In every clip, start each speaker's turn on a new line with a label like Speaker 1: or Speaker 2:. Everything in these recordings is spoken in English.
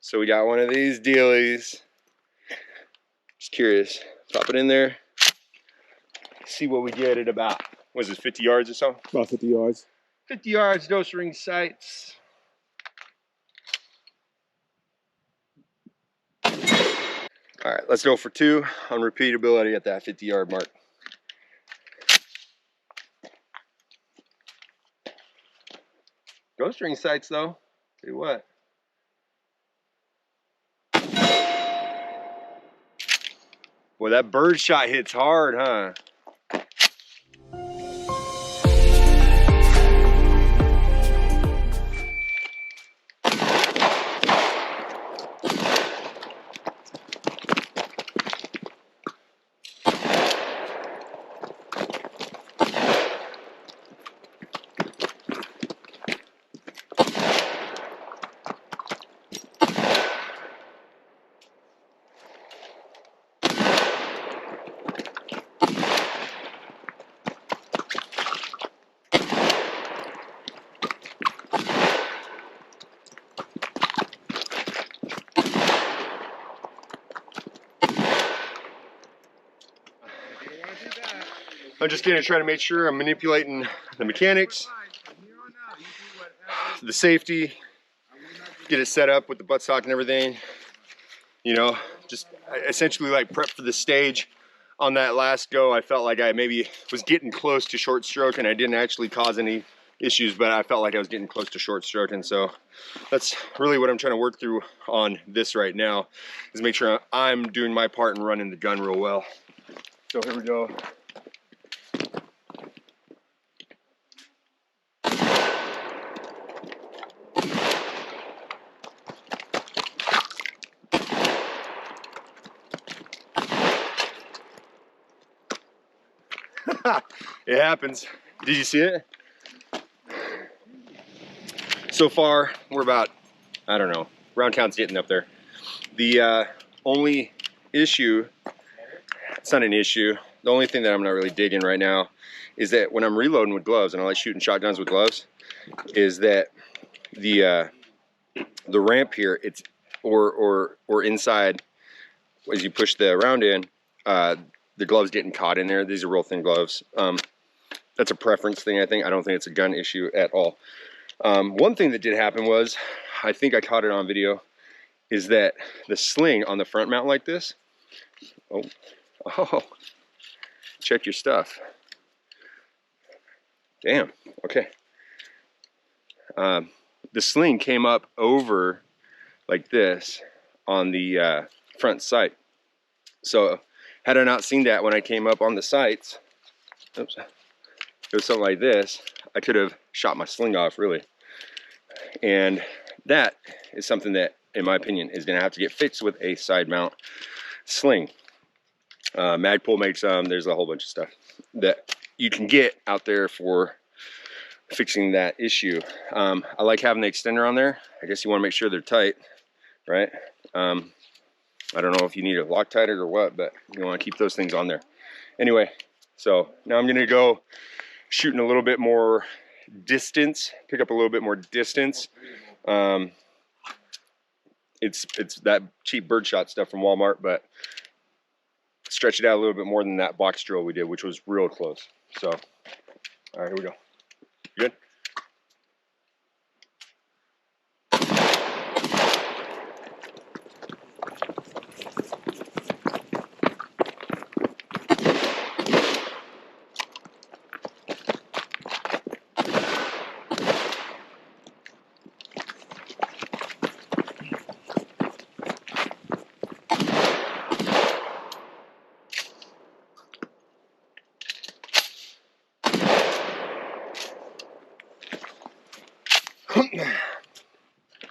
Speaker 1: So we got one of these dealies. Just curious. Pop it in there. See what we get at about, was it 50 yards or so?
Speaker 2: About 50 yards.
Speaker 1: 50 yards, dose ring sights. All right, let's go for 2 on repeatability at that 50-yard mark. Ghost ring sights though, tell you what. Boy, that bird shot hits hard, huh? I'm just gonna try to make sure I'm manipulating the mechanics, the safety, get it set up with the buttstock and everything. You know, just essentially like prep for the stage. On that last go, I felt like I maybe was getting close to short stroke, and I didn't actually cause any issues, but I felt like I was getting close to short stroke. And so that's really what I'm trying to work through on this right now, is make sure I'm doing my part and running the gun real well. So here we go. It happens. Did you see it? So far, we're about, I don't know, round count's getting up there. The only issue, it's not an issue, the only thing that I'm not really digging right now is that when I'm reloading with gloves, and I like shooting shotguns with gloves, is that the ramp here, it's or inside, as you push the round in, the gloves getting caught in there. These are real thin gloves. That's a preference thing, I think. I don't think it's a gun issue at all. One thing that did happen was, I think I caught it on video, is that the sling on the front mount like this, oh, check your stuff. Damn, okay. The sling came up over like this on the front sight. So had I not seen that when I came up on the sights, oops, it was something like this, I could have shot my sling off really. And that is something that, in my opinion, is gonna have to get fixed with a side mount sling. Magpul makes them. There's a whole bunch of stuff that you can get out there for fixing that issue. I like having the extender on there. I guess you want to make sure they're tight, right? I don't know if you need it Loctite or what, but you want to keep those things on there. Anyway, so now I'm gonna go shooting a little bit more distance, pick up a little bit more distance. It's that cheap birdshot stuff from Walmart, but stretch it out a little bit more than that box drill we did, which was real close. So, all right, here we go. Good?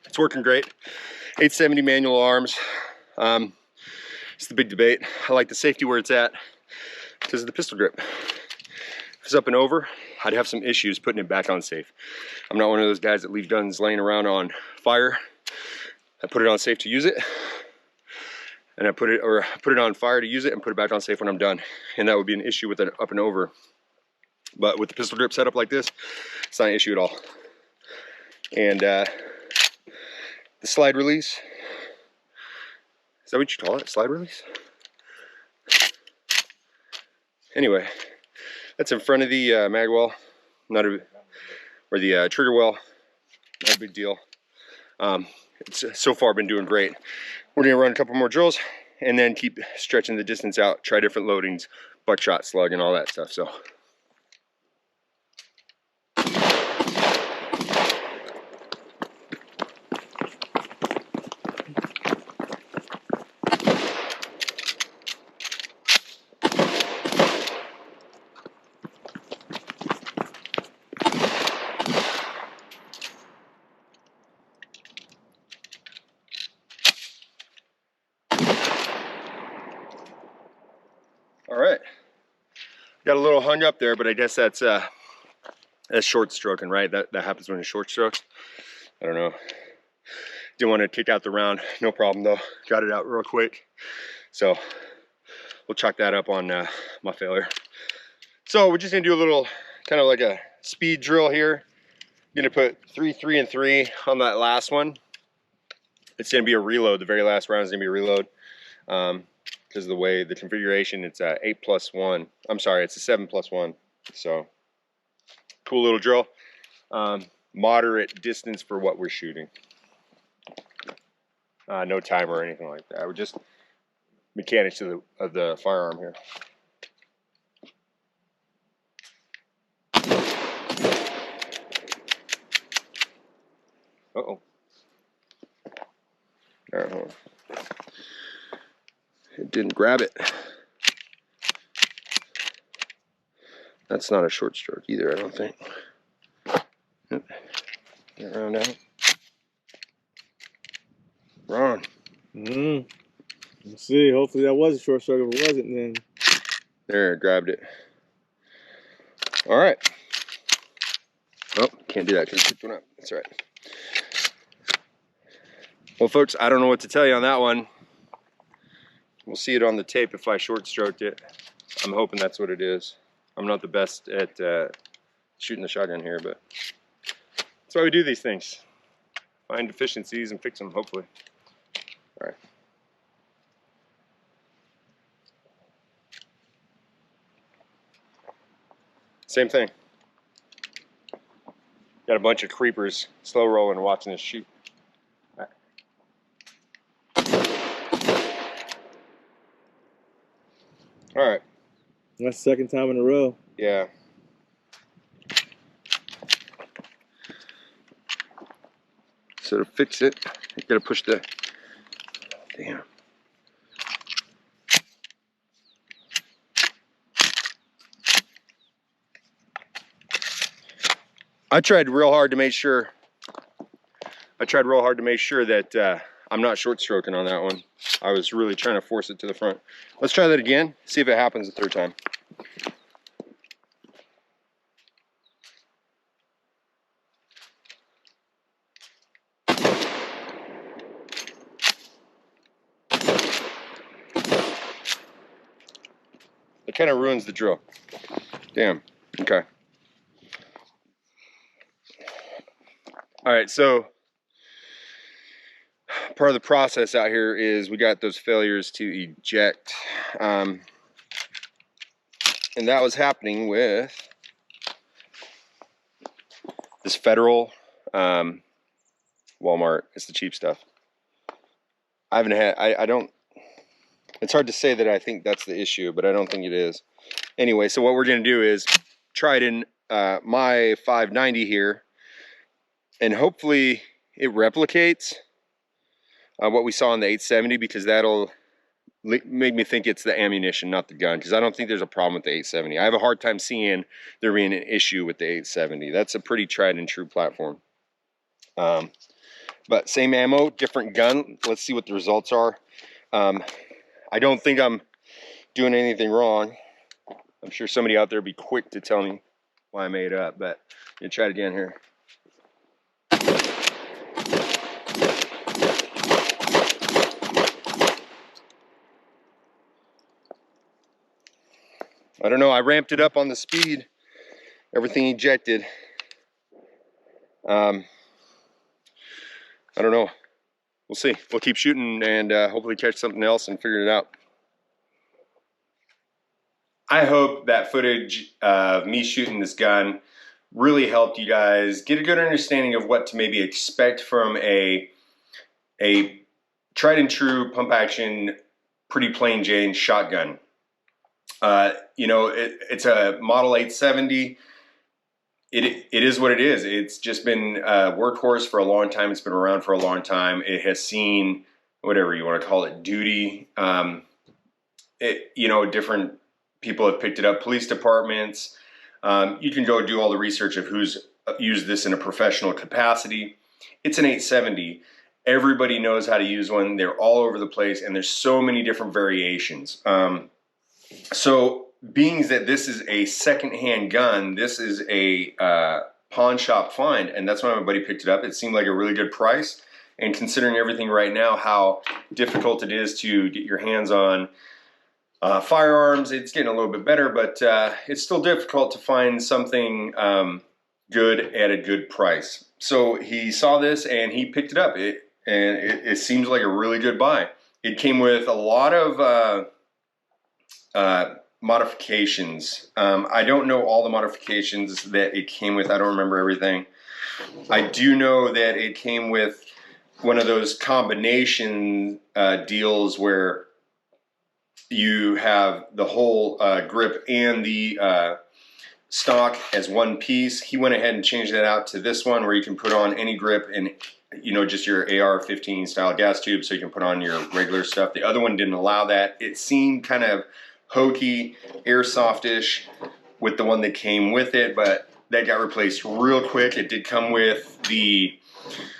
Speaker 1: It's working great. 870 manual arms. It's the big debate. I like the safety where it's at because of the pistol grip. If it's up and over, I'd have some issues putting it back on safe. I'm not one of those guys that leave guns laying around on fire. I put it on safe to use it, and I put it on fire to use it and put it back on safe when I'm done. And that would be an issue with it up and over. But with the pistol grip set up like this, it's not an issue at all. And the slide release, Is that what you call it? Slide release? Anyway, that's in front of the mag well, or the trigger well. Not a big deal. It's so far been doing great. We're gonna run a couple more drills and then keep stretching the distance out, try different loadings, buckshot, slug, and all that stuff. So. All right, got a little hung up there, but I guess that's short stroking, right? That happens when it's short strokes. I don't know. Didn't want to kick out the round. No problem though. Got it out real quick. So we'll chalk that up on my failure. So we're just gonna do a little kind of like a speed drill here. Gonna put 3, 3, and 3 on that last one. It's gonna be a reload. The very last round is gonna be a reload. Because of the way the configuration, it's a 8+1. I'm sorry, it's a 7+1. So cool little drill. Moderate distance for what we're shooting. No timer or anything like that. We're just mechanics of the firearm here. Uh-oh. All right, hold on. It didn't grab it. That's not a short stroke either, I don't think. Yep. Get around out. Ron.
Speaker 2: Let's see. Hopefully that was a short stroke. If it wasn't, then
Speaker 1: there, grabbed it. All right. Oh, can't do that because it picked one up. That's all right. Well, folks, I don't know what to tell you on that one. We'll see it on the tape if I short stroked it. I'm hoping that's what it is. I'm not the best at shooting the shotgun here, but that's why we do these things. Find deficiencies and fix them, hopefully. All right. Same thing. Got a bunch of creepers slow rolling watching us shoot. All right.
Speaker 2: that's the second time in a row.
Speaker 1: Yeah. So to fix it, you gotta push the, damn. I tried real hard to make sure that I'm not short stroking on that one. I was really trying to force it to the front. Let's try that again, see if it happens the third time. It kind of ruins the drill. Damn, okay. All right, so part of the process out here is we got those failures to eject. And that was happening with this Federal Walmart. It's the cheap stuff. I haven't had, I don't, it's hard to say that I think that's the issue, but I don't think it is. Anyway, so what we're gonna do is try it in my 590 here, and hopefully it replicates what we saw in the 870, because that'll make me think it's the ammunition, not the gun, because I don't think there's a problem with the 870. I have a hard time seeing there being an issue with the 870. That's a pretty tried and true platform. But same ammo, different gun. Let's see what the results are. I don't think I'm doing anything wrong. I'm sure somebody out there would be quick to tell me why I made it up, but I'm gonna try it again here. I don't know, I ramped it up on the speed. Everything ejected. I don't know. we'll see. We'll keep shooting and hopefully catch something else and figure it out. I hope that footage of me shooting this gun really helped you guys get a good understanding of what to maybe expect from a tried and true pump action, pretty plain Jane shotgun. You know, it's a Model 870. It is what it is. It's just been a workhorse for a long time. It's been around for a long time. It has seen, whatever you want to call it, duty. You know, different people have picked it up. Police departments. You can go do all the research of who's used this in a professional capacity. It's an 870. Everybody knows how to use one. They're all over the place, and there's so many different variations. So being that this is a secondhand gun, this is a pawn shop find, and that's why my buddy picked it up. It seemed like a really good price, and considering everything right now, how difficult it is to get your hands on firearms, it's getting a little bit better, but it's still difficult to find something good at a good price. So he saw this and he picked it up. It seems like a really good buy. It came with a lot of modifications. I don't know all the modifications that it came with. I don't remember everything. I do know that it came with one of those combination deals where you have the whole grip and the stock as one piece. He went ahead and changed that out to this one where you can put on any grip and, you know, just your AR-15 style gas tube, so you can put on your regular stuff. The other one didn't allow that. It seemed kind of hokey, airsoftish with the one that came with it, but that got replaced real quick. It did come with the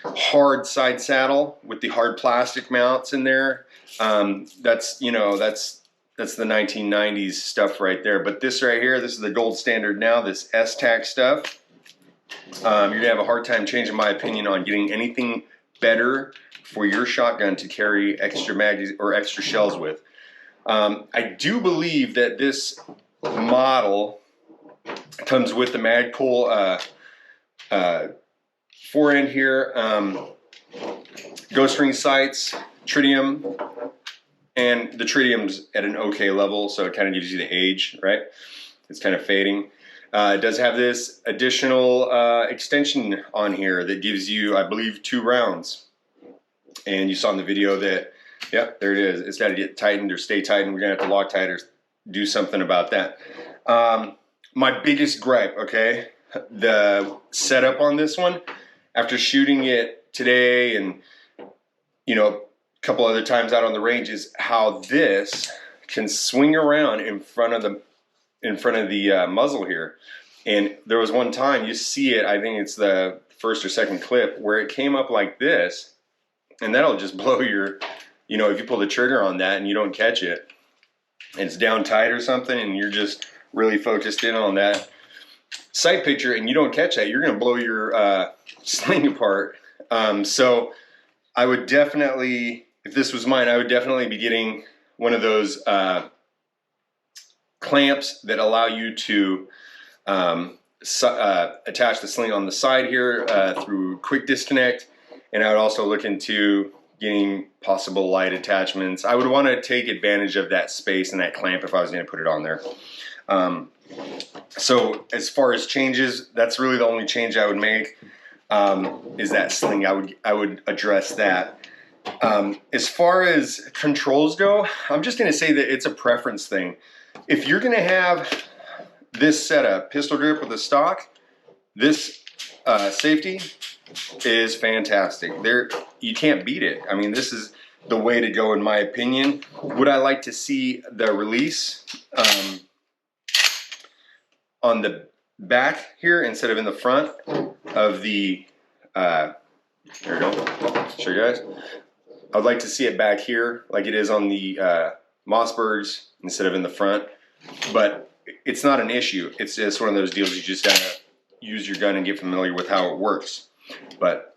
Speaker 1: hard side saddle with the hard plastic mounts in there. That's, you know, that's the 1990s stuff right there. But this right here, this is the gold standard now, this S-Tac stuff. You're gonna have a hard time changing my opinion on getting anything better for your shotgun to carry extra mags or extra shells with. I do believe that this model comes with the Magpul forend here, ghost ring sights, tritium, and the tritium's at an okay level, so it kind of gives you the age, right? It's kind of fading. It does have this additional extension on here that gives you, I believe, 2 rounds. And you saw in the video that, yep, there it is. It's got to get tightened or stay tightened. We're going to have to Loctite or do something about that. My biggest gripe, okay, the setup on this one, after shooting it today and, you know, a couple other times out on the range, is how this can swing around in front of the muzzle here. And there was one time, you see it, I think it's the first or second clip, where it came up like this, and that'll just blow your, you know, if you pull the trigger on that and you don't catch it, and it's down tight or something, and you're just really focused in on that sight picture and you don't catch that, you're going to blow your sling apart. So I would definitely, if this was mine, I would definitely be getting one of those clamps that allow you to attach the sling on the side here through quick disconnect. And I would also look into getting possible light attachments. I would want to take advantage of that space and that clamp if I was going to put it on there. So as far as changes, that's really the only change I would make, is that sling. I would address that. As far as controls go, I'm just going to say that it's a preference thing. If you're going to have this setup, pistol grip with a stock, this safety is fantastic. You can't beat it. I mean, this is the way to go in my opinion. Would I like to see the release on the back here instead of in the front of the, here we go, show you guys. I would like to see it back here like it is on the Mossbergs instead of in the front, but it's not an issue. It's just one of those deals you just gotta use your gun and get familiar with how it works. But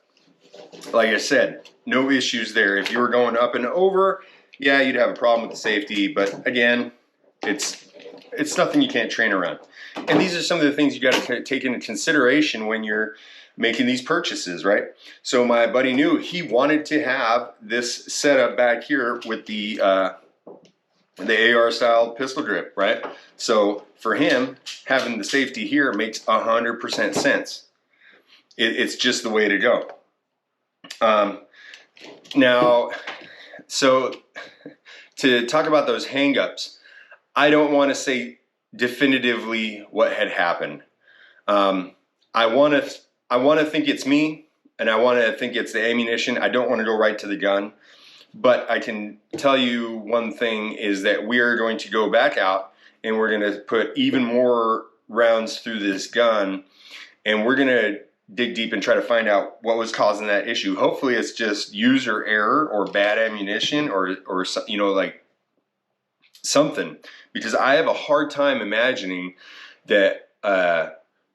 Speaker 1: like I said, no issues there. If you were going up and over, yeah, you'd have a problem with the safety, but again, it's nothing you can't train around. And these are some of the things you got to take into consideration when you're making these purchases, right? So my buddy knew he wanted to have this setup back here with the AR style pistol grip, right? So for him, having the safety here makes 100% sense. It's just the way to go. Now, so to talk about those hangups, I don't want to say definitively what had happened. I want to think it's me, and I want to think it's the ammunition. I don't want to go right to the gun, but I can tell you one thing is that we are going to go back out and we're going to put even more rounds through this gun, and we're going to dig deep and try to find out what was causing that issue. Hopefully it's just user error or bad ammunition or you know, like something, because I have a hard time imagining that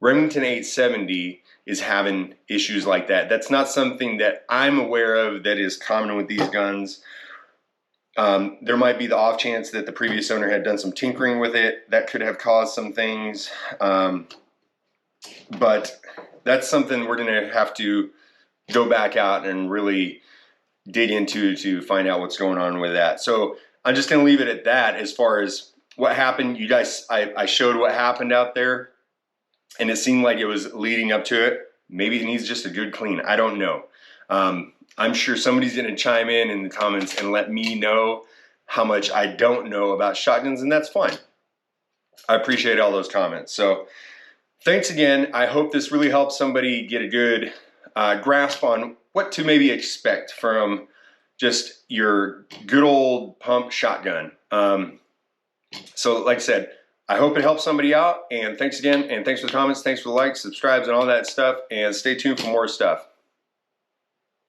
Speaker 1: Remington 870 is having issues like that. That's not something that I'm aware of that is common with these guns. There might be the off chance that the previous owner had done some tinkering with it. That could have caused some things. But that's something we're going to have to go back out and really dig into to find out what's going on with that. So I'm just going to leave it at that as far as what happened. You guys, I showed what happened out there, and it seemed like it was leading up to it. Maybe it needs just a good clean. I don't know. I'm sure somebody's going to chime in the comments and let me know how much I don't know about shotguns, and that's fine. I appreciate all those comments. So thanks again. I hope this really helps somebody get a good grasp on what to maybe expect from just your good old pump shotgun. So like I said, I hope it helps somebody out, and thanks again, and thanks for the comments, thanks for the likes, subscribes, and all that stuff, and stay tuned for more stuff.